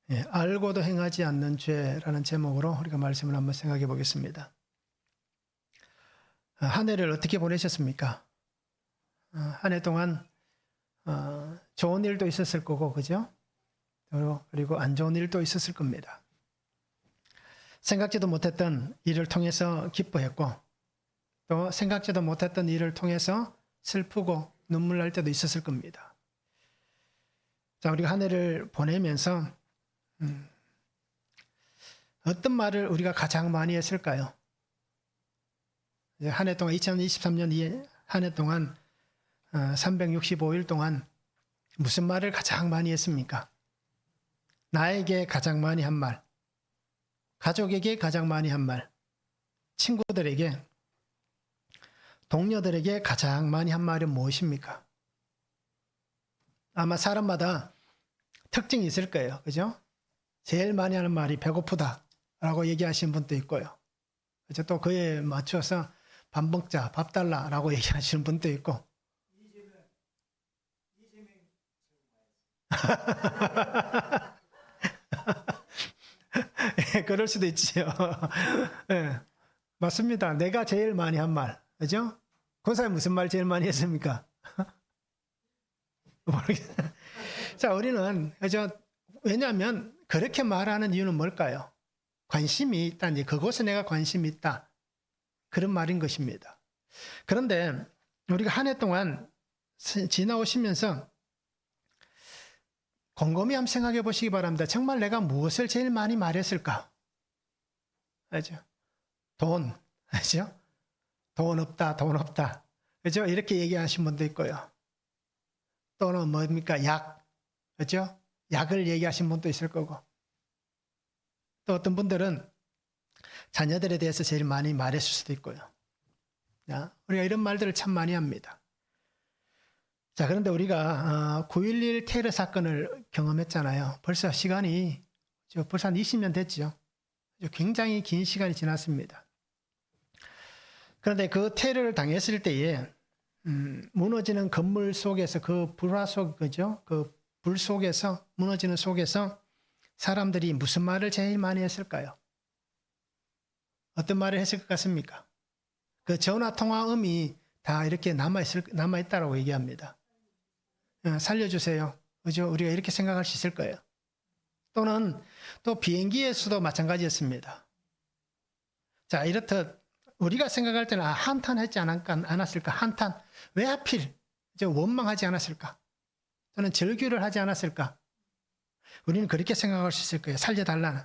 알고도 행하지 않는 죄라는 제목으로 우리가 말씀을 한번 생각해 보겠습니다. 한 해를 어떻게 보내셨습니까? 한 해 동안 좋은 일도 있었을 거고, 그죠? 그리고 안 좋은 일도 있었을 겁니다. 생각지도 못했던 일을 통해서 기뻐했고, 또 생각지도 못했던 일을 통해서 슬프고 눈물 날 때도 있었을 겁니다. 자, 우리가 한 해를 보내면서 어떤 말을 우리가 가장 많이 했을까요? 한 해 동안 2023년 한 해 동안 365일 동안 무슨 말을 가장 많이 했습니까? 나에게 가장 많이 한 말, 가족에게 가장 많이 한 말, 친구들에게, 동료들에게 가장 많이 한 말은 무엇입니까? 아마 사람마다 특징이 있을 거예요. 그죠? 제일 많이 하는 말이 배고프다라고 얘기하시는 분도 있고요. 그죠? 또 그에 맞춰서 밥 먹자, 밥 달라라고 얘기하시는 분도 있고. 그럴 수도 있지요. 네, 맞습니다. 내가 제일 많이 한 말, 그죠? 그 사람이 무슨 말 제일 많이 했습니까? 모르겠어요. 자, 우리는 그죠? 왜냐하면 그렇게 말하는 이유는 뭘까요? 관심이 있다. 이제 그곳에 내가 관심이 있다. 그런 말인 것입니다. 그런데 우리가 한 해 동안 지나오시면서 곰곰이 한번 생각해 보시기 바랍니다. 정말 내가 무엇을 제일 많이 말했을까? 알죠? 돈, 알죠? 돈 없다, 돈 없다. 그죠? 이렇게 얘기하신 분도 있고요. 또는 뭡니까? 약, 그죠? 약을 얘기하신 분도 있을 거고. 또 어떤 분들은 자녀들에 대해서 제일 많이 말했을 수도 있고요. 우리가 이런 말들을 참 많이 합니다. 자, 그런데 우리가 9.11 테러 사건을 경험했잖아요. 벌써 시간이 벌써 한 20년 됐죠. 굉장히 긴 시간이 지났습니다. 그런데 그 테러를 당했을 때에 무너지는 건물 속에서 그 불화 속, 그죠? 그 불 속에서, 무너지는 속에서 사람들이 무슨 말을 제일 많이 했을까요? 어떤 말을 했을 것 같습니까? 그 전화 통화음이 다 이렇게 남아있다라고 얘기합니다. 살려주세요. 그죠? 우리가 이렇게 생각할 수 있을 거예요. 또는 또 비행기에서도 마찬가지였습니다. 자, 이렇듯 우리가 생각할 때는 한탄하지 않았을까? 한탄. 왜 하필 원망하지 않았을까? 또는 절규를 하지 않았을까? 우리는 그렇게 생각할 수 있을 거예요. 살려달라는.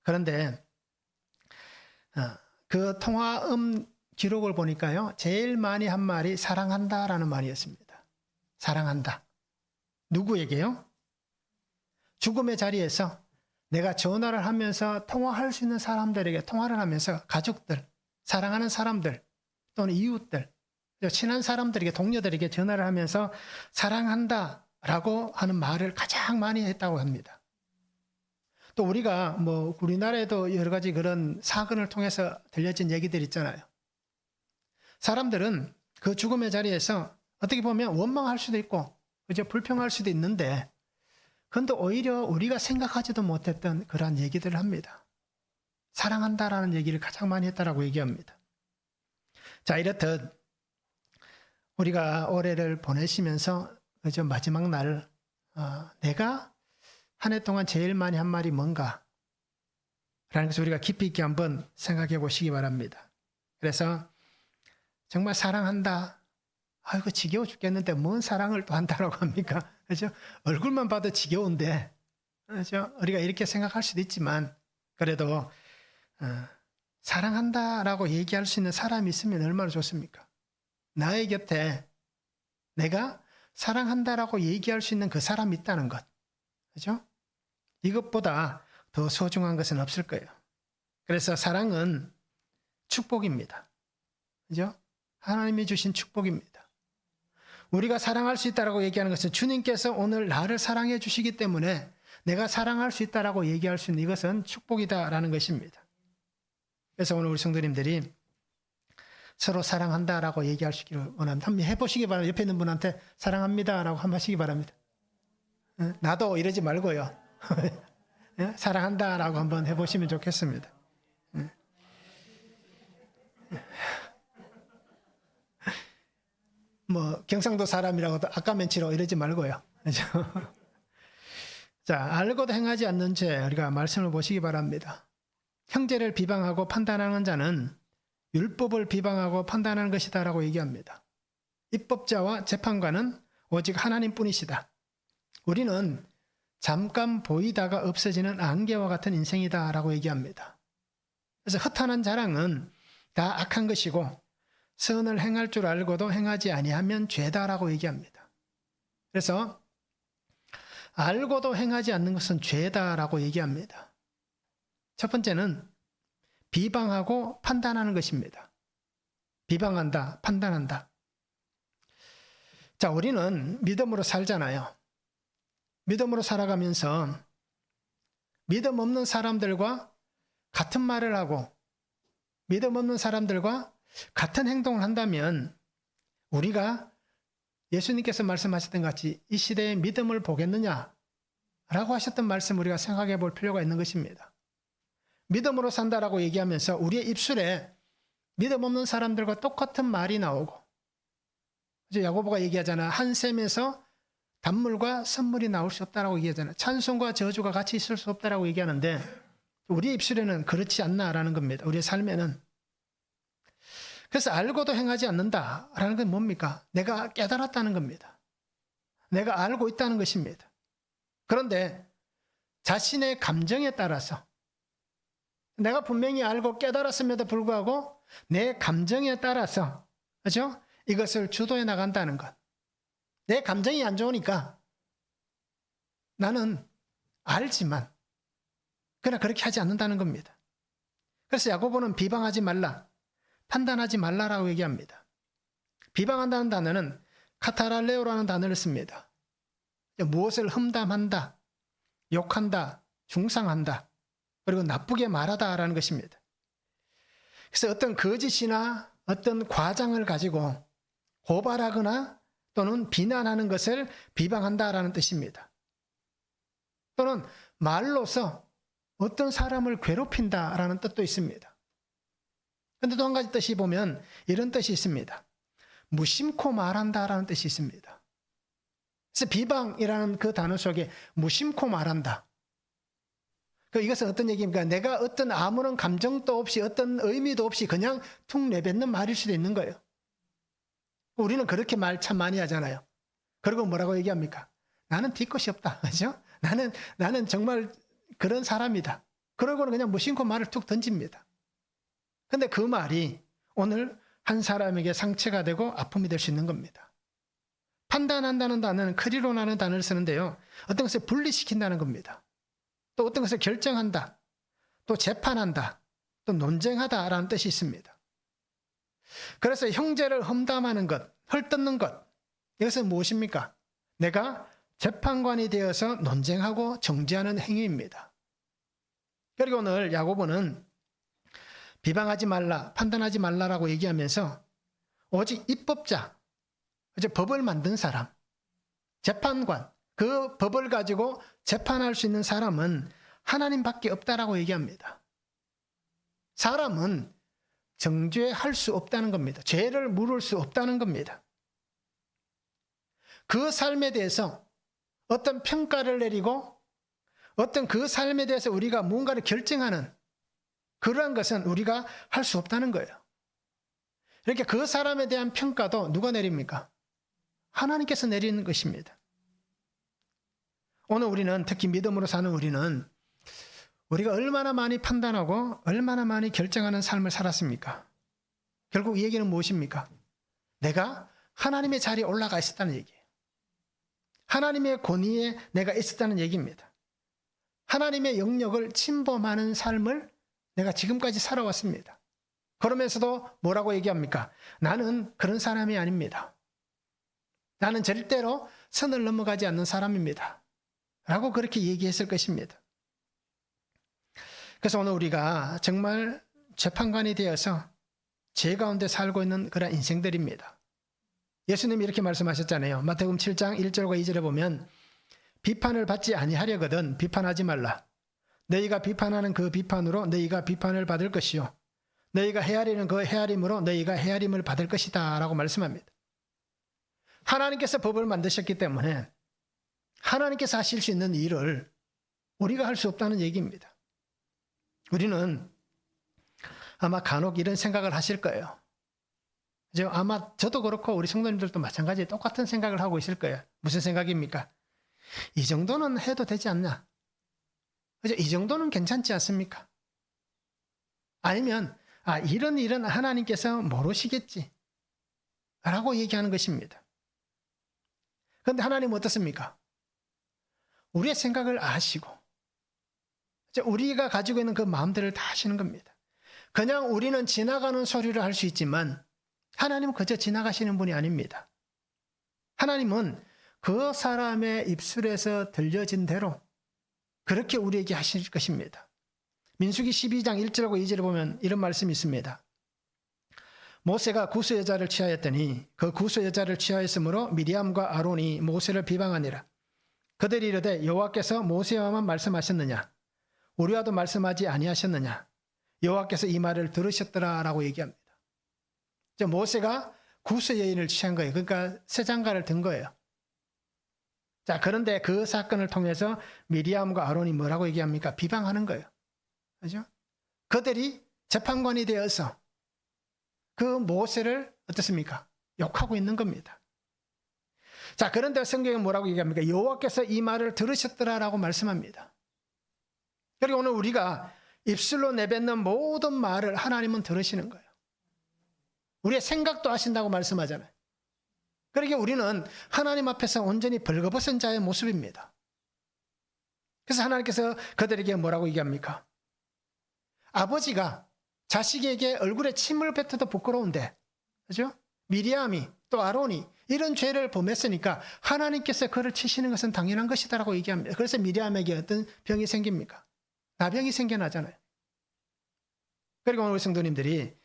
그런데 그 통화음 기록을 보니까요. 제일 많이 한 말이 사랑한다라는 말이었습니다. 사랑한다. 누구에게요? 죽음의 자리에서 내가 전화를 하면서 통화할 수 있는 사람들에게 통화를 하면서 가족들, 사랑하는 사람들 또는 이웃들, 친한 사람들에게 동료들에게 전화를 하면서 사랑한다라고 하는 말을 가장 많이 했다고 합니다. 또 우리가 우리나라에도 여러 가지 그런 사건을 통해서 들려진 얘기들 있잖아요. 사람들은 그 죽음의 자리에서 어떻게 보면 원망할 수도 있고, 그죠? 불평할 수도 있는데, 그런데 오히려 우리가 생각하지도 못했던 그러한 얘기들을 합니다. 사랑한다라는 얘기를 가장 많이 했다라고 얘기합니다. 자, 이렇듯 우리가 올해를 보내시면서 그죠? 마지막 날 내가 한 해 동안 제일 많이 한 말이 뭔가? 라는 것을 우리가 깊이 있게 한번 생각해 보시기 바랍니다. 그래서 정말 사랑한다. 아이고 지겨워 죽겠는데 뭔 사랑을 또 한다라고 합니까? 그죠? 얼굴만 봐도 지겨운데, 그죠? 우리가 이렇게 생각할 수도 있지만 그래도 사랑한다라고 얘기할 수 있는 사람이 있으면 얼마나 좋습니까? 나의 곁에 내가 사랑한다라고 얘기할 수 있는 그 사람이 있다는 것, 그죠? 이것보다 더 소중한 것은 없을 거예요. 그래서 사랑은 축복입니다. 그죠? 하나님이 주신 축복입니다. 우리가 사랑할 수 있다라고 얘기하는 것은 주님께서 오늘 나를 사랑해 주시기 때문에 내가 사랑할 수 있다라고 얘기할 수 있는 이것은 축복이다라는 것입니다. 그래서 오늘 우리 성도님들이 서로 사랑한다라고 얘기할 수 있기를 원합니다. 한번 해보시기 바랍니다. 옆에 있는 분한테 사랑합니다라고 한번 하시기 바랍니다. 나도 이러지 말고요. 예? 사랑한다라고 한번 해보시면 좋겠습니다. 뭐 경상도 사람이라고도 아까면치로 이러지 말고요. 그렇죠? 자, 알고도 행하지 않는 죄, 우리가 말씀을 보시기 바랍니다. 형제를 비방하고 판단하는 자는 율법을 비방하고 판단하는 것이다라고 얘기합니다. 입법자와 재판관은 오직 하나님뿐이시다. 우리는 잠깐 보이다가 없어지는 안개와 같은 인생이다라고 얘기합니다. 그래서 허탄한 자랑은 다 악한 것이고 선을 행할 줄 알고도 행하지 아니하면 죄다라고 얘기합니다. 그래서 알고도 행하지 않는 것은 죄다라고 얘기합니다. 첫 번째는 비방하고 판단하는 것입니다. 비방한다, 판단한다. 자, 우리는 믿음으로 살잖아요. 믿음으로 살아가면서 믿음 없는 사람들과 같은 말을 하고 믿음 없는 사람들과 같은 행동을 한다면 우리가 예수님께서 말씀하셨던 것 같이 이 시대에 믿음을 보겠느냐라고 하셨던 말씀 우리가 생각해 볼 필요가 있는 것입니다. 믿음으로 산다라고 얘기하면서 우리의 입술에 믿음 없는 사람들과 똑같은 말이 나오고 야고보가 얘기하잖아. 한 샘에서 단물과 선물이 나올 수 없다라고 얘기하잖아. 찬송과 저주가 같이 있을 수 없다라고 얘기하는데 우리의 입술에는 그렇지 않나라는 겁니다. 우리의 삶에는. 그래서 알고도 행하지 않는다라는 건 뭡니까? 내가 깨달았다는 겁니다. 내가 알고 있다는 것입니다. 그런데 자신의 감정에 따라서 내가 분명히 알고 깨달았음에도 불구하고 내 감정에 따라서 그렇죠? 이것을 주도해 나간다는 것. 내 감정이 안 좋으니까 나는 알지만 그러나 그렇게 하지 않는다는 겁니다. 그래서 야고보는 비방하지 말라, 판단하지 말라라고 얘기합니다. 비방한다는 단어는 카타랄레오라는 단어를 씁니다. 무엇을 험담한다, 욕한다, 중상한다, 그리고 나쁘게 말하다라는 것입니다. 그래서 어떤 거짓이나 어떤 과장을 가지고 고발하거나 또는 비난하는 것을 비방한다라는 뜻입니다. 또는 말로서 어떤 사람을 괴롭힌다라는 뜻도 있습니다. 그런데 또 한 가지 뜻이 보면 이런 뜻이 있습니다. 무심코 말한다라는 뜻이 있습니다. 그래서 비방이라는 그 단어 속에 무심코 말한다. 이것은 어떤 얘기입니까? 내가 어떤 아무런 감정도 없이 어떤 의미도 없이 그냥 툭 내뱉는 말일 수도 있는 거예요. 우리는 그렇게 말 참 많이 하잖아요. 그리고 뭐라고 얘기합니까? 나는 뒤끝이 없다. 그죠? 나는 정말 그런 사람이다. 그러고는 그냥 무심코 말을 툭 던집니다. 근데 그 말이 오늘 한 사람에게 상처가 되고 아픔이 될 수 있는 겁니다. 판단한다는 단어는 크리로라는 단어를 쓰는데요. 어떤 것을 분리시킨다는 겁니다. 또 어떤 것을 결정한다. 또 재판한다. 또 논쟁하다라는 뜻이 있습니다. 그래서 형제를 험담하는 것, 헐뜯는 것, 이것은 무엇입니까? 내가 재판관이 되어서 논쟁하고 정죄하는 행위입니다. 그리고 오늘 야고보는 비방하지 말라, 판단하지 말라라고 얘기하면서 오직 입법자, 법을 만든 사람, 재판관, 그 법을 가지고 재판할 수 있는 사람은 하나님밖에 없다라고 얘기합니다. 사람은 정죄할 수 없다는 겁니다. 죄를 물을 수 없다는 겁니다. 그 삶에 대해서 어떤 평가를 내리고 어떤 그 삶에 대해서 우리가 무언가를 결정하는 그러한 것은 우리가 할 수 없다는 거예요. 이렇게 그 사람에 대한 평가도 누가 내립니까? 하나님께서 내리는 것입니다. 오늘 우리는 특히 믿음으로 사는 우리는 우리가 얼마나 많이 판단하고 얼마나 많이 결정하는 삶을 살았습니까? 결국 이 얘기는 무엇입니까? 내가 하나님의 자리에 올라가 있었다는 얘기예요. 하나님의 권위에 내가 있었다는 얘기입니다. 하나님의 영역을 침범하는 삶을 내가 지금까지 살아왔습니다. 그러면서도 뭐라고 얘기합니까? 나는 그런 사람이 아닙니다. 나는 절대로 선을 넘어가지 않는 사람입니다. 라고 그렇게 얘기했을 것입니다. 그래서 오늘 우리가 정말 재판관이 되어서 죄 가운데 살고 있는 그런 인생들입니다. 예수님이 이렇게 말씀하셨잖아요. 마태복음 7장 1절과 2절에 보면 비판을 받지 아니하려거든 비판하지 말라. 너희가 비판하는 그 비판으로 너희가 비판을 받을 것이요 너희가 헤아리는 그 헤아림으로 너희가 헤아림을 받을 것이다 라고 말씀합니다. 하나님께서 법을 만드셨기 때문에 하나님께서 하실 수 있는 일을 우리가 할 수 없다는 얘기입니다. 우리는 아마 간혹 이런 생각을 하실 거예요. 아마 저도 그렇고 우리 성도님들도 마찬가지 똑같은 생각을 하고 있을 거예요. 무슨 생각입니까? 이 정도는 해도 되지 않나? 이 정도는 괜찮지 않습니까? 아니면 이런 일은 하나님께서 모르시겠지 라고 얘기하는 것입니다. 그런데 하나님은 어떻습니까? 우리의 생각을 아시고 우리가 가지고 있는 그 마음들을 다 아시는 겁니다. 그냥 우리는 지나가는 소리를 할 수 있지만 하나님은 그저 지나가시는 분이 아닙니다. 하나님은 그 사람의 입술에서 들려진 대로 그렇게 우리에게 하실 것입니다. 민수기 12장 1절하고 2절에 보면 이런 말씀이 있습니다. 모세가 구스 여자를 취하였더니 그 구스 여자를 취하였으므로 미리암과 아론이 모세를 비방하니라. 그들이 이르되 여호와께서 모세와만 말씀하셨느냐 우리와도 말씀하지 아니하셨느냐 여호와께서 이 말을 들으셨더라라고 얘기합니다. 모세가 구스 여인을 취한 거예요. 그러니까 새 장가를 든 거예요. 자, 그런데 그 사건을 통해서 미리암과 아론이 뭐라고 얘기합니까? 비방하는 거예요. 그죠? 그들이 재판관이 되어서 그 모세를 어떻습니까? 욕하고 있는 겁니다. 자, 그런데 성경에 뭐라고 얘기합니까? 여호와께서 이 말을 들으셨더라라고 말씀합니다. 그리고 오늘 우리가 입술로 내뱉는 모든 말을 하나님은 들으시는 거예요. 우리의 생각도 하신다고 말씀하잖아요. 그러니까 우리는 하나님 앞에서 온전히 벌거벗은 자의 모습입니다. 그래서 하나님께서 그들에게 뭐라고 얘기합니까? 아버지가 자식에게 얼굴에 침을 뱉어도 부끄러운데, 그죠? 미리암이 또 아론이 이런 죄를 범했으니까 하나님께서 그를 치시는 것은 당연한 것이다라고 얘기합니다. 그래서 미리암에게 어떤 병이 생깁니까? 나병이 생겨나잖아요. 그리고 오늘 성도님들이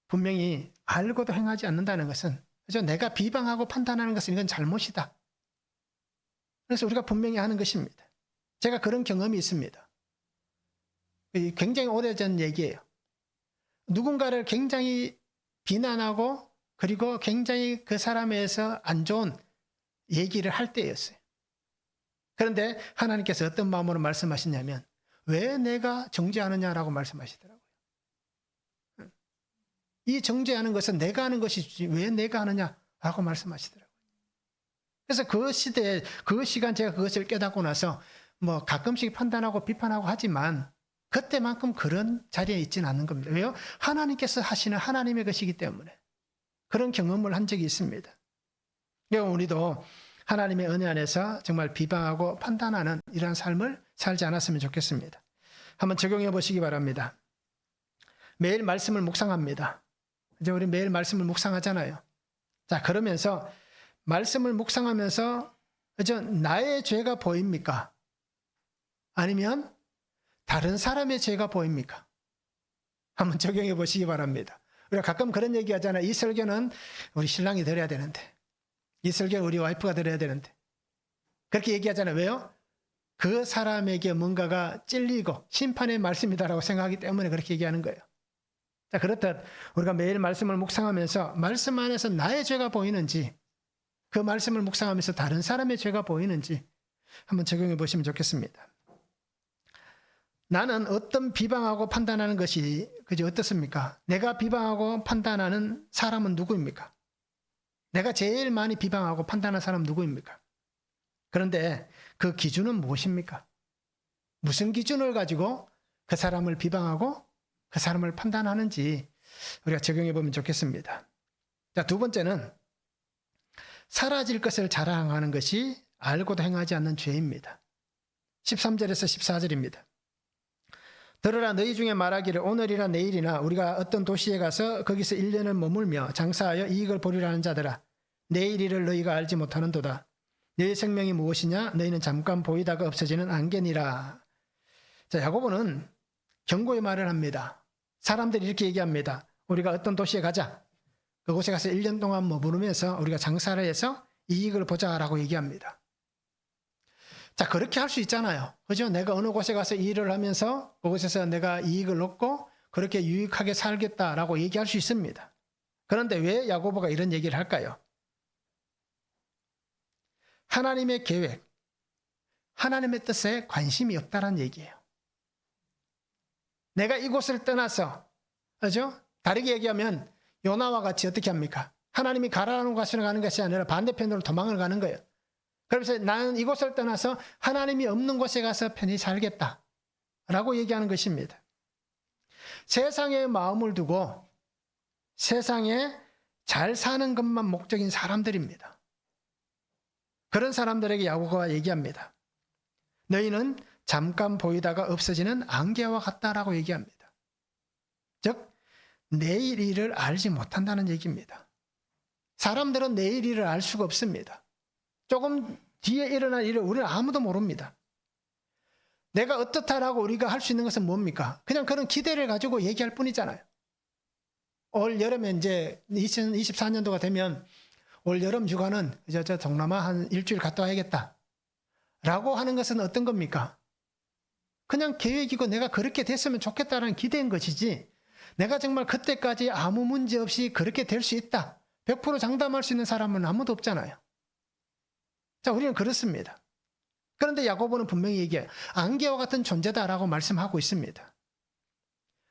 분명히 알고도 행하지 않는다는 것은, 그죠? 내가 비방하고 판단하는 것은 이건 잘못이다. 그래서 우리가 분명히 하는 것입니다. 제가 그런 경험이 있습니다. 굉장히 오래전 얘기예요. 누군가를 굉장히 비난하고 그리고 굉장히 그 사람에 대해서 안 좋은 얘기를 할 때였어요. 그런데 하나님께서 어떤 마음으로 말씀하시냐면 왜 내가 정죄하느냐라고 말씀하시더라고요. 이 정죄하는 것은 내가 하는 것이지 왜 내가 하느냐라고 말씀하시더라고요. 그래서 그 시대에 그 시간 제가 그것을 깨닫고 나서 뭐 가끔씩 판단하고 비판하고 하지만 그때만큼 그런 자리에 있지는 않는 겁니다. 왜요? 하나님께서 하시는 하나님의 것이기 때문에 그런 경험을 한 적이 있습니다. 우리도 하나님의 은혜 안에서 정말 비방하고 판단하는 이러한 삶을 살지 않았으면 좋겠습니다. 한번 적용해 보시기 바랍니다. 매일 말씀을 묵상합니다. 이제 우리 매일 말씀을 묵상하잖아요. 자, 그러면서 말씀을 묵상하면서 나의 죄가 보입니까? 아니면 다른 사람의 죄가 보입니까? 한번 적용해 보시기 바랍니다. 우리가 가끔 그런 얘기 하잖아요. 이 설교는 우리 신랑이 들어야 되는데, 이 설교는 우리 와이프가 들어야 되는데, 그렇게 얘기하잖아요. 왜요? 그 사람에게 뭔가가 찔리고 심판의 말씀이다라고 생각하기 때문에 그렇게 얘기하는 거예요. 자, 그렇듯 우리가 매일 말씀을 묵상하면서 말씀 안에서 나의 죄가 보이는지, 그 말씀을 묵상하면서 다른 사람의 죄가 보이는지 한번 적용해 보시면 좋겠습니다. 나는 어떤 비방하고 판단하는 것이 어떻습니까? 내가 비방하고 판단하는 사람은 누구입니까? 내가 제일 많이 비방하고 판단하는 사람은 누구입니까? 그런데 그 기준은 무엇입니까? 무슨 기준을 가지고 그 사람을 비방하고 그 사람을 판단하는지 우리가 적용해 보면 좋겠습니다. 자, 두 번째는 사라질 것을 자랑하는 것이 알고도 행하지 않는 죄입니다. 13절에서 14절입니다. 들으라, 너희 중에 말하기를 오늘이나 내일이나 우리가 어떤 도시에 가서 거기서 1년을 머물며 장사하여 이익을 보리라는 자들아, 내일 일을 너희가 알지 못하는도다. 너희 생명이 무엇이냐? 너희는 잠깐 보이다가 없어지는 안개니라. 자, 야고보는 경고의 말을 합니다. 사람들이 이렇게 얘기합니다. 우리가 어떤 도시에 가자. 그곳에 가서 1년 동안 머무르면서 우리가 장사를 해서 이익을 보자라고 얘기합니다. 자, 그렇게 할 수 있잖아요. 그죠? 내가 어느 곳에 가서 일을 하면서 그곳에서 내가 이익을 얻고 그렇게 유익하게 살겠다라고 얘기할 수 있습니다. 그런데 왜 야고보가 이런 얘기를 할까요? 하나님의 계획, 하나님의 뜻에 관심이 없다는 얘기예요. 내가 이곳을 떠나서, 그죠? 다르게 얘기하면 요나와 같이 어떻게 합니까? 하나님이 가라는 곳으로 가는 것이 아니라 반대편으로 도망을 가는 거예요. 그래서 나는 이곳을 떠나서 하나님이 없는 곳에 가서 편히 살겠다 라고 얘기하는 것입니다. 세상에 마음을 두고 세상에 잘 사는 것만 목적인 사람들입니다. 그런 사람들에게 야고보가 얘기합니다. 너희는 잠깐 보이다가 없어지는 안개와 같다라고 얘기합니다. 즉 내일 일을 알지 못한다는 얘기입니다. 사람들은 내일 일을 알 수가 없습니다. 조금 뒤에 일어날 일을 우리는 아무도 모릅니다. 내가 어떻다라고 우리가 할 수 있는 것은 뭡니까? 그냥 그런 기대를 가지고 얘기할 뿐이잖아요. 올 여름에 이제 2024년도가 되면 올 여름 휴가는 저 동남아 한 일주일 갔다 와야겠다 라고 하는 것은 어떤 겁니까? 그냥 계획이고 내가 그렇게 됐으면 좋겠다라는 기대인 것이지, 내가 정말 그때까지 아무 문제 없이 그렇게 될 수 있다 100% 장담할 수 있는 사람은 아무도 없잖아요. 자, 우리는 그렇습니다. 그런데 야고보는 분명히 얘기해요. 안개와 같은 존재다라고 말씀하고 있습니다.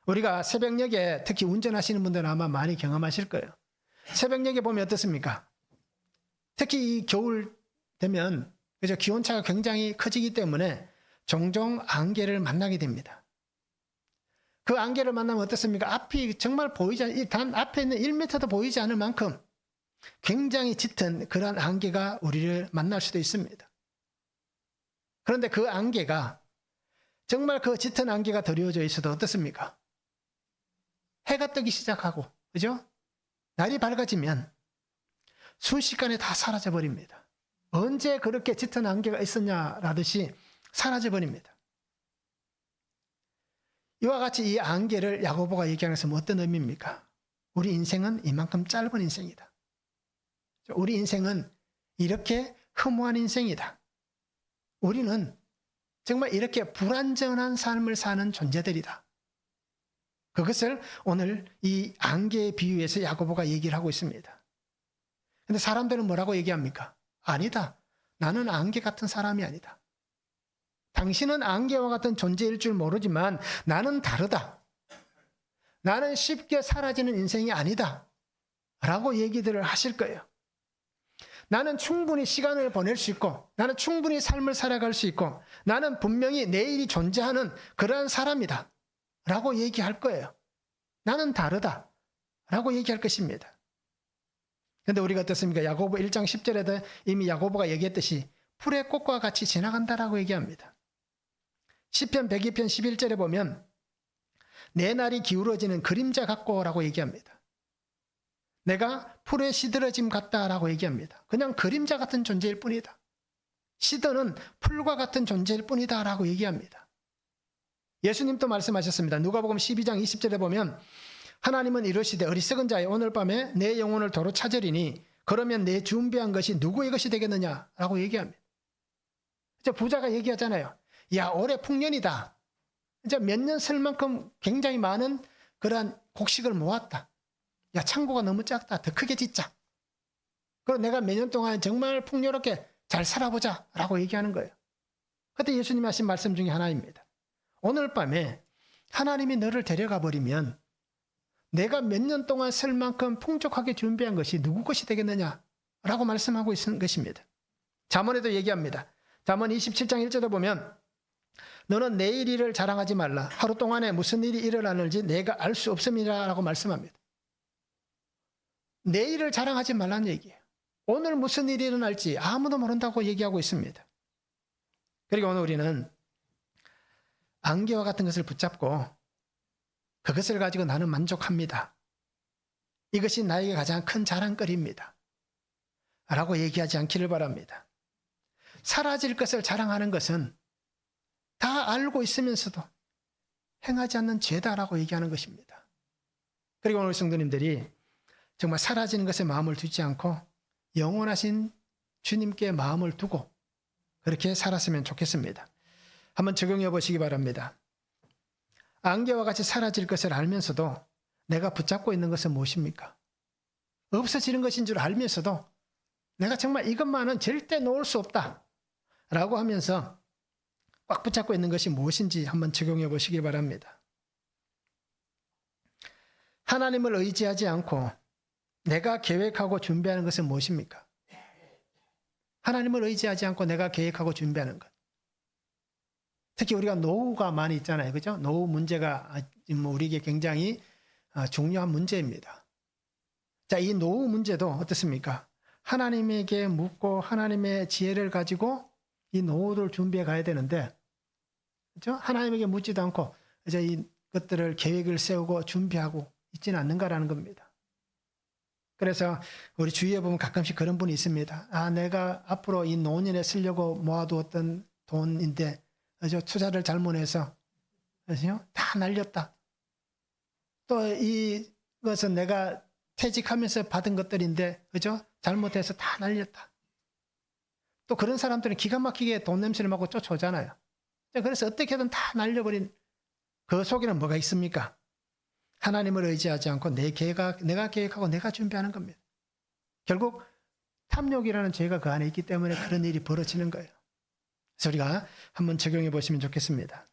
우리가 새벽녘에 특히 운전하시는 분들은 아마 많이 경험하실 거예요. 새벽녘에 보면 어떻습니까? 특히 이 겨울 되면 그죠? 기온차가 굉장히 커지기 때문에 종종 안개를 만나게 됩니다. 그 안개를 만나면 어떻습니까? 앞이 정말 보이지 않는, 단 앞에 있는 1m도 보이지 않을 만큼 굉장히 짙은 그런 안개가 우리를 만날 수도 있습니다. 그런데 그 안개가 정말 그 짙은 안개가 드리워져 있어도 어떻습니까? 해가 뜨기 시작하고, 그죠? 날이 밝아지면 순식간에 다 사라져 버립니다. 언제 그렇게 짙은 안개가 있었냐라듯이 사라져 버립니다. 이와 같이 이 안개를 야고보가 얘기하는 것은 어떤 의미입니까? 우리 인생은 이만큼 짧은 인생이다. 우리 인생은 이렇게 허무한 인생이다. 우리는 정말 이렇게 불완전한 삶을 사는 존재들이다. 그것을 오늘 이 안개에 비유해서 야고보가 얘기를 하고 있습니다. 근데 사람들은 뭐라고 얘기합니까? 아니다. 나는 안개 같은 사람이 아니다. 당신은 안개와 같은 존재일 줄 모르지만 나는 다르다. 나는 쉽게 사라지는 인생이 아니다. 라고 얘기들을 하실 거예요. 나는 충분히 시간을 보낼 수 있고, 나는 충분히 삶을 살아갈 수 있고, 나는 분명히 내일이 존재하는 그러한 사람이다. 라고 얘기할 거예요. 나는 다르다. 라고 얘기할 것입니다. 그런데 우리가 어떻습니까? 야고보 1장 10절에도 이미 야고보가 얘기했듯이 풀의 꽃과 같이 지나간다라고 얘기합니다. 시편 102편 11절에 보면 내 날이 기울어지는 그림자 같고라고 얘기합니다. 내가 풀에 시들어짐 같다라고 얘기합니다. 그냥 그림자 같은 존재일 뿐이다. 시드는 풀과 같은 존재일 뿐이다라고 얘기합니다. 예수님도 말씀하셨습니다. 누가복음 12장 20절에 보면 하나님은 이르시되 어리석은 자여 오늘 밤에 내 영혼을 도로 찾으리니 그러면 내 준비한 것이 누구의 것이 되겠느냐라고 얘기합니다. 이제 부자가 얘기하잖아요. 야, 올해 풍년이다. 이제 몇 년 쓸 만큼 굉장히 많은 그러한 곡식을 모았다. 야, 창고가 너무 작다. 더 크게 짓자. 그럼 내가 몇 년 동안 정말 풍요롭게 잘 살아보자 라고 얘기하는 거예요. 그때 예수님이 하신 말씀 중에 하나입니다. 오늘 밤에 하나님이 너를 데려가 버리면 내가 몇 년 동안 쓸 만큼 풍족하게 준비한 것이 누구 것이 되겠느냐 라고 말씀하고 있는 것입니다. 잠언에도 얘기합니다. 잠언 27장 1절에 보면 너는 내일 일을 자랑하지 말라. 하루 동안에 무슨 일이 일어나는지 내가 알 수 없음이라 라고 말씀합니다. 내일을 자랑하지 말라는 얘기예요. 오늘 무슨 일이 일어날지 아무도 모른다고 얘기하고 있습니다. 그리고 오늘 우리는 안개와 같은 것을 붙잡고 그것을 가지고 나는 만족합니다. 이것이 나에게 가장 큰 자랑거리입니다. 라고 얘기하지 않기를 바랍니다. 사라질 것을 자랑하는 것은 다 알고 있으면서도 행하지 않는 죄다라고 얘기하는 것입니다. 그리고 오늘 성도님들이 정말 사라지는 것에 마음을 두지 않고 영원하신 주님께 마음을 두고 그렇게 살았으면 좋겠습니다. 한번 적용해 보시기 바랍니다. 안개와 같이 사라질 것을 알면서도 내가 붙잡고 있는 것은 무엇입니까? 없어지는 것인 줄 알면서도 내가 정말 이것만은 절대 놓을 수 없다 라고 하면서 꽉 붙잡고 있는 것이 무엇인지 한번 적용해 보시기 바랍니다. 하나님을 의지하지 않고 내가 계획하고 준비하는 것은 무엇입니까? 하나님을 의지하지 않고 내가 계획하고 준비하는 것. 특히 우리가 노후가 많이 있잖아요. 그죠? 노후 문제가 우리에게 굉장히 중요한 문제입니다. 자, 이 노후 문제도 어떻습니까? 하나님에게 묻고 하나님의 지혜를 가지고 이 노후를 준비해 가야 되는데, 그죠? 하나님에게 묻지도 않고 이제 이것들을 계획을 세우고 준비하고 있지는 않는가라는 겁니다. 그래서 우리 주위에 보면 가끔씩 그런 분이 있습니다. 아, 내가 앞으로 이 노년에 쓰려고 모아두었던 돈인데, 그죠? 투자를 잘못해서, 그죠? 다 날렸다. 또 이것은 내가 퇴직하면서 받은 것들인데, 그죠? 잘못해서 다 날렸다. 또 그런 사람들은 기가 막히게 돈 냄새를 맡고 쫓아오잖아요. 그래서 어떻게든 다 날려버린 그 속에는 뭐가 있습니까? 하나님을 의지하지 않고 내가 계획하고 내가 준비하는 겁니다. 결국 탐욕이라는 죄가 그 안에 있기 때문에 그런 일이 벌어지는 거예요. 그래서 우리가 한번 적용해 보시면 좋겠습니다.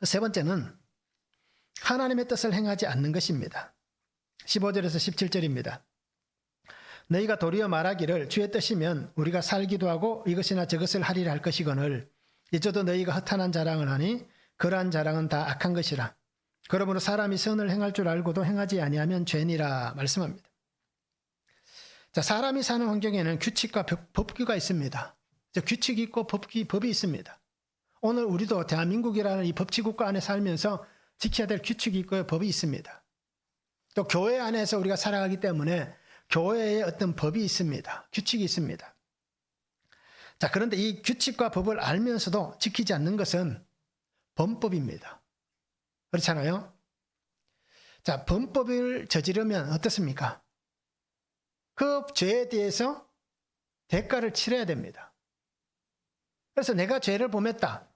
세 번째는 하나님의 뜻을 행하지 않는 것입니다. 15절에서 17절입니다. 너희가 도리어 말하기를 주의 뜻이면 우리가 살기도 하고 이것이나 저것을 하리라 할 것이거늘 이저도 너희가 허탄한 자랑을 하니 그러한 자랑은 다 악한 것이라. 그러므로 사람이 선을 행할 줄 알고도 행하지 아니하면 죄니라 말씀합니다. 자, 사람이 사는 환경에는 규칙과 법규가 있습니다. 규칙이 있고 법이 있습니다. 오늘 우리도 대한민국이라는 이 법치국가 안에 살면서 지켜야 될 규칙이 있고 법이 있습니다. 또 교회 안에서 우리가 살아가기 때문에 교회에 어떤 법이 있습니다. 규칙이 있습니다. 자, 그런데 이 규칙과 법을 알면서도 지키지 않는 것은 범법입니다. 그렇잖아요? 자, 범법을 저지르면 어떻습니까? 그 죄에 대해서 대가를 치러야 됩니다. 그래서 내가 죄를 범했다.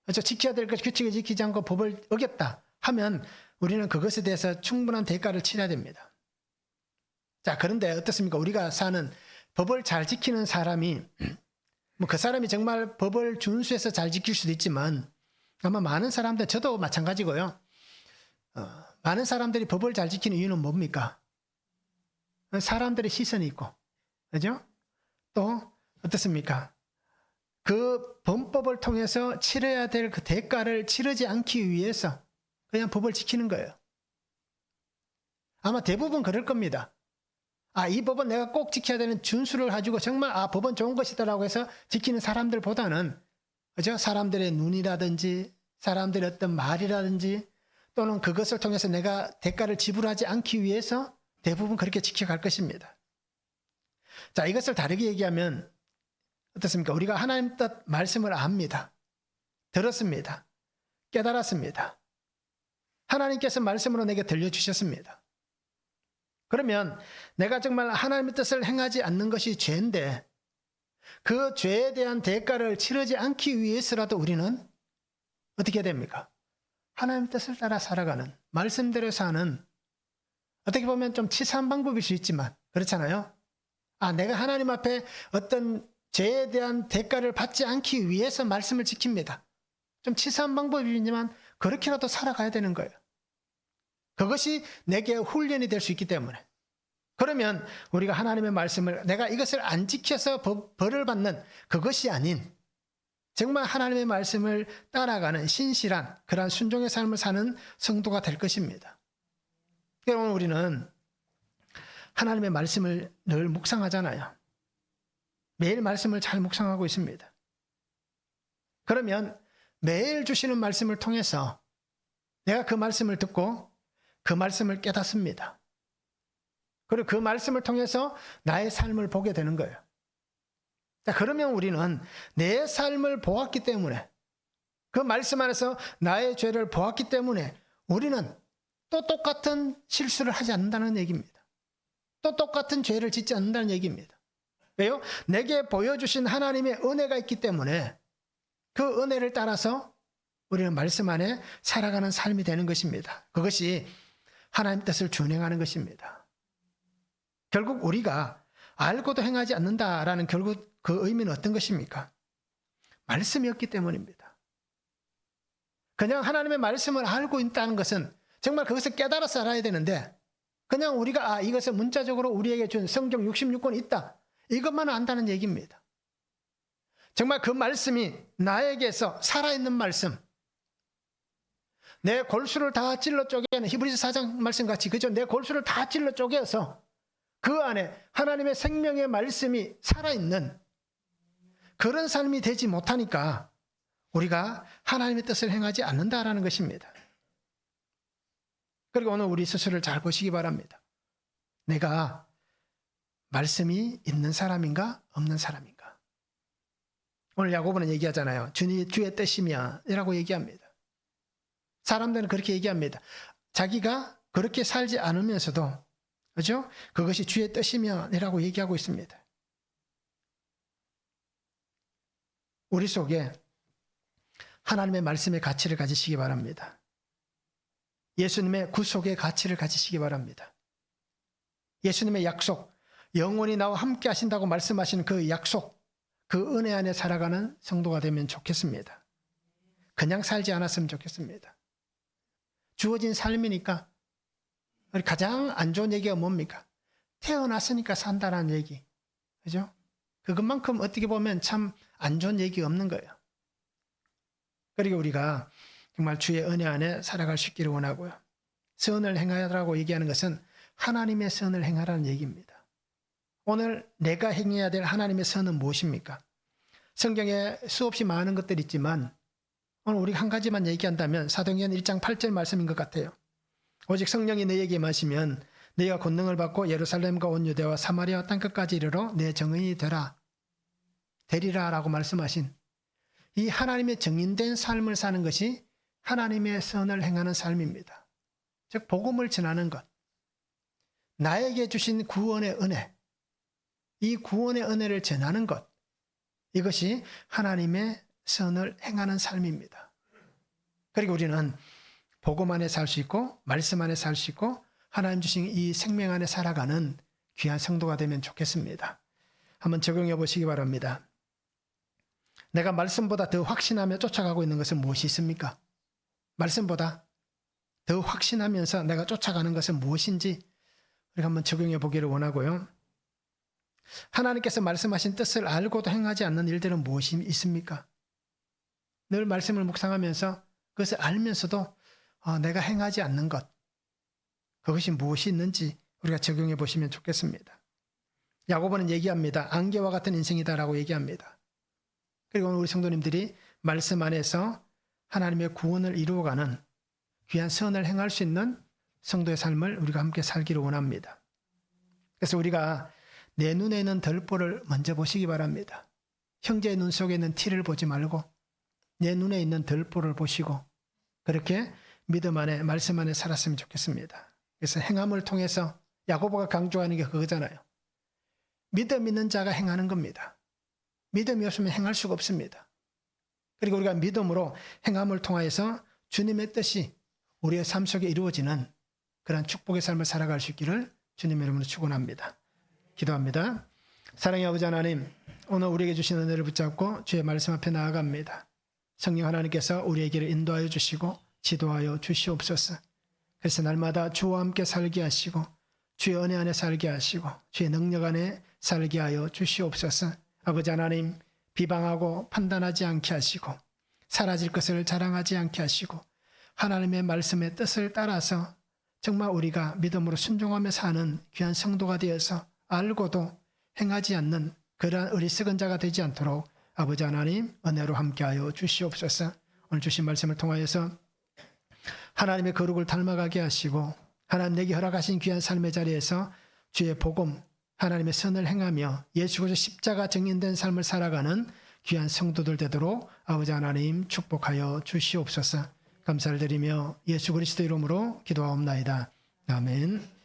그렇죠? 지켜야 될 것, 규칙을 지키지 않고 법을 어겼다 하면 우리는 그것에 대해서 충분한 대가를 치러야 됩니다. 자, 그런데 어떻습니까? 우리가 사는 법을 잘 지키는 사람이 뭐 그 사람이 정말 법을 준수해서 잘 지킬 수도 있지만 아마 많은 사람들, 저도 마찬가지고요. 많은 사람들이 법을 잘 지키는 이유는 뭡니까? 사람들의 시선이 있고, 그죠? 또 어떻습니까? 그 범법을 통해서 치러야 될 그 대가를 치르지 않기 위해서 그냥 법을 지키는 거예요. 아마 대부분 그럴 겁니다. 아, 이 법은 내가 꼭 지켜야 되는 준수를 가지고 정말 법은 좋은 것이다라고 해서 지키는 사람들보다는, 그죠? 사람들의 눈이라든지 사람들의 어떤 말이라든지 또는 그것을 통해서 내가 대가를 지불하지 않기 위해서 대부분 그렇게 지켜갈 것입니다. 자, 이것을 다르게 얘기하면 어떻습니까? 우리가 하나님 뜻 말씀을 압니다. 들었습니다. 깨달았습니다. 하나님께서 말씀으로 내게 들려주셨습니다. 그러면 내가 정말 하나님의 뜻을 행하지 않는 것이 죄인데 그 죄에 대한 대가를 치르지 않기 위해서라도 우리는 어떻게 됩니까? 하나님의 뜻을 따라 살아가는, 말씀대로 사는, 어떻게 보면 좀 치사한 방법일 수 있지만 그렇잖아요. 내가 하나님 앞에 어떤 죄에 대한 대가를 받지 않기 위해서 말씀을 지킵니다. 좀 치사한 방법이지만 그렇게라도 살아가야 되는 거예요. 그것이 내게 훈련이 될 수 있기 때문에. 그러면 우리가 하나님의 말씀을 내가 이것을 안 지켜서 벌을 받는 그것이 아닌 정말 하나님의 말씀을 따라가는 신실한 그러한 순종의 삶을 사는 성도가 될 것입니다. 여러분, 우리는 하나님의 말씀을 늘 묵상하잖아요. 매일 말씀을 잘 묵상하고 있습니다. 그러면 매일 주시는 말씀을 통해서 내가 그 말씀을 듣고 그 말씀을 깨닫습니다. 그리고 그 말씀을 통해서 나의 삶을 보게 되는 거예요. 자, 그러면 우리는 내 삶을 보았기 때문에 그 말씀 안에서 나의 죄를 보았기 때문에 우리는 또 똑같은 실수를 하지 않는다는 얘기입니다. 또 똑같은 죄를 짓지 않는다는 얘기입니다. 왜요? 내게 보여주신 하나님의 은혜가 있기 때문에 그 은혜를 따라서 우리는 말씀 안에 살아가는 삶이 되는 것입니다. 그것이 하나님 뜻을 준행하는 것입니다. 결국 우리가 알고도 행하지 않는다라는 결국 그 의미는 어떤 것입니까? 말씀이 없기 때문입니다. 그냥 하나님의 말씀을 알고 있다는 것은 정말 그것을 깨달아서 알아야 되는데 그냥 우리가 이것을 문자적으로 우리에게 준 성경 66권이 있다. 이것만 안다는 얘기입니다. 정말 그 말씀이 나에게서 살아있는 말씀, 내 골수를 다 찔러 쪼개는 히브리서 4장 말씀같이 그죠? 내 골수를 다 찔러 쪼개서 그 안에 하나님의 생명의 말씀이 살아있는 그런 삶이 되지 못하니까 우리가 하나님의 뜻을 행하지 않는다라는 것입니다. 그리고 오늘 우리 스스로를 잘 보시기 바랍니다. 내가 말씀이 있는 사람인가 없는 사람인가. 오늘 야고보는 얘기하잖아요. 주의 뜻이면 이라고 얘기합니다. 사람들은 그렇게 얘기합니다. 자기가 그렇게 살지 않으면서도 그렇죠? 그것이 주의 뜻이면 이라고 얘기하고 있습니다. 우리 속에 하나님의 말씀의 가치를 가지시기 바랍니다. 예수님의 구속의 가치를 가지시기 바랍니다. 예수님의 약속, 영원히 나와 함께 하신다고 말씀하신 그 약속, 그 은혜 안에 살아가는 성도가 되면 좋겠습니다. 그냥 살지 않았으면 좋겠습니다. 주어진 삶이니까 가장 안 좋은 얘기가 뭡니까? 태어났으니까 산다라는 얘기. 그죠? 그것만큼 어떻게 보면 참 안 좋은 얘기가 없는 거예요. 그리고 우리가 정말 주의 은혜 안에 살아갈 수 있기를 원하고요. 선을 행하라고 얘기하는 것은 하나님의 선을 행하라는 얘기입니다. 오늘 내가 행해야 될 하나님의 선은 무엇입니까? 성경에 수없이 많은 것들이 있지만 오늘 우리가 한 가지만 얘기한다면 사도행전 1장 8절 말씀인 것 같아요. 오직 성령이 너희에게 임하시면 너희가 권능을 받고 예루살렘과 온 유대와 사마리아 땅끝까지 이르러 내 증인이 되리라 라고 말씀하신 이 하나님의 증인된 삶을 사는 것이 하나님의 선을 행하는 삶입니다. 즉 복음을 전하는 것, 나에게 주신 구원의 은혜, 이 구원의 은혜를 전하는 것, 이것이 하나님의 선을 행하는 삶입니다. 그리고 우리는 복음 안에 살 수 있고 말씀 안에 살 수 있고 하나님 주신 이 생명 안에 살아가는 귀한 성도가 되면 좋겠습니다. 한번 적용해 보시기 바랍니다. 내가 말씀보다 더 확신하며 쫓아가고 있는 것은 무엇이 있습니까? 말씀보다 더 확신하면서 내가 쫓아가는 것은 무엇인지 우리가 한번 적용해 보기를 원하고요. 하나님께서 말씀하신 뜻을 알고도 행하지 않는 일들은 무엇이 있습니까? 늘 말씀을 묵상하면서 그것을 알면서도 내가 행하지 않는 것, 그것이 무엇이 있는지 우리가 적용해 보시면 좋겠습니다. 야고보는 얘기합니다. 안개와 같은 인생이다라고 얘기합니다. 그리고 오늘 우리 성도님들이 말씀 안에서 하나님의 구원을 이루어가는 귀한 선을 행할 수 있는 성도의 삶을 우리가 함께 살기를 원합니다. 그래서 우리가 내 눈에 있는 덜보를 먼저 보시기 바랍니다. 형제의 눈 속에 있는 티를 보지 말고 내 눈에 있는 덜보를 보시고 그렇게 믿음 안에 말씀 안에 살았으면 좋겠습니다. 그래서 행함을 통해서 야고보가 강조하는 게 그거잖아요. 믿음 있는 자가 행하는 겁니다. 믿음이 없으면 행할 수가 없습니다. 그리고 우리가 믿음으로 행함을 통하여서 주님의 뜻이 우리의 삶 속에 이루어지는 그런 축복의 삶을 살아갈 수 있기를 주님의 이름으로 축원합니다. 기도합니다. 사랑의 아버지 하나님, 오늘 우리에게 주신 은혜를 붙잡고 주의 말씀 앞에 나아갑니다. 성령 하나님께서 우리에게를 인도하여 주시고 지도하여 주시옵소서. 그래서 날마다 주와 함께 살게 하시고 주의 은혜 안에 살게 하시고 주의 능력 안에 살게 하여 주시옵소서. 아버지 하나님, 비방하고 판단하지 않게 하시고 사라질 것을 자랑하지 않게 하시고 하나님의 말씀의 뜻을 따라서 정말 우리가 믿음으로 순종하며 사는 귀한 성도가 되어서 알고도 행하지 않는 그러한 어리석은 자가 되지 않도록 아버지 하나님 은혜로 함께하여 주시옵소서. 오늘 주신 말씀을 통하여서 하나님의 거룩을 닮아가게 하시고 하나님 내게 허락하신 귀한 삶의 자리에서 주의 복음 하나님의 선을 행하며 예수 그리스도 십자가 증인된 삶을 살아가는 귀한 성도들 되도록 아버지 하나님 축복하여 주시옵소서. 감사를 드리며 예수 그리스도 이름으로 기도하옵나이다. 아멘.